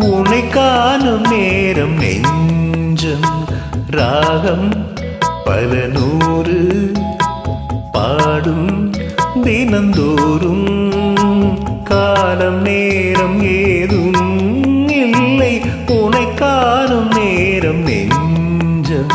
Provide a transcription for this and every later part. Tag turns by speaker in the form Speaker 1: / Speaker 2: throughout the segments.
Speaker 1: உன்னை காணும் நேரம் நெஞ்சம் ராகம் பல நூறு பாடும் தினந்தோறும் காலம் நேரம் ஏதும் இல்லை உன்னை காணும் நேரம் நெஞ்சம்.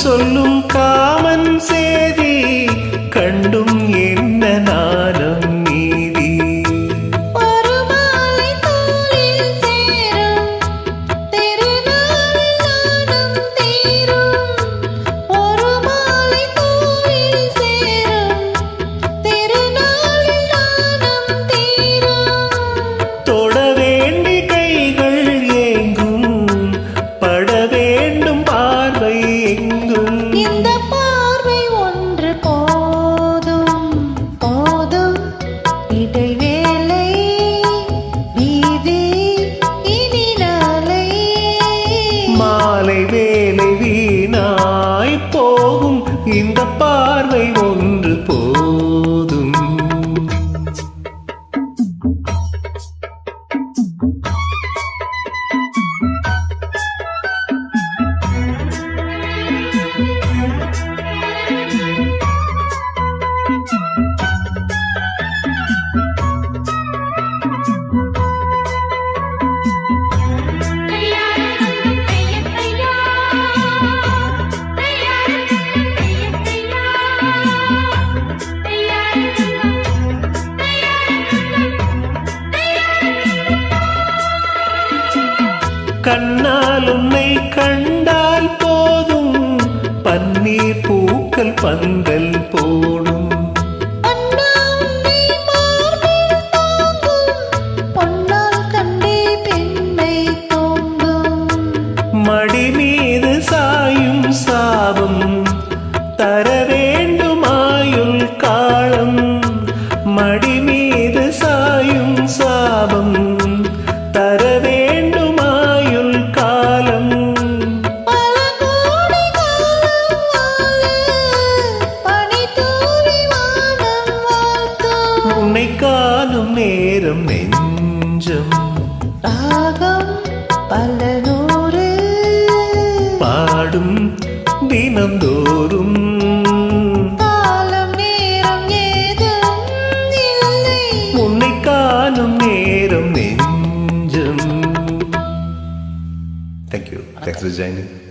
Speaker 1: சொல்லும் காமன் சேதி கண்டும் என்ன நானும் நீதி.
Speaker 2: ஒரு மாலை தோளில் சேரும் திருநாளில் நானும் தீரும். ஒரு மாலை தோளில் சேரும் திருநாளில் நானும் தீரும்.
Speaker 1: தொட வேண்டி கைகள் ஏங்கும் பட வேண்டும் பார்வை எங்கும்.
Speaker 2: இந்த பார்வை ஒன்று போதும் போதும் இடைவேளை வீதி இனி நாளை.
Speaker 1: மாலை வேலை வீணாய் போகும் இந்த பார்வை ஒன்று போதும். கண்ணால் உன்னை கண்டால் போதும் பன்னீர் பூக்கள் பந்தல் போடும். மடி மீது சாயும் சாபம் தர வேண்டுமாயுள் காலம். மடி மீது சாயும் சாபம் தர வேண்டுமாயுள் காலம். உன்னை காணும் நேரம் நெஞ்சம்
Speaker 2: ராகம் பல நூறு
Speaker 1: பாடும் தினந்தோறும்
Speaker 2: காலம் நேரம் ஏதும் இல்லை
Speaker 1: உன்னை காணும் நேரம் நெஞ்சம். Thank you. Thanks for joining.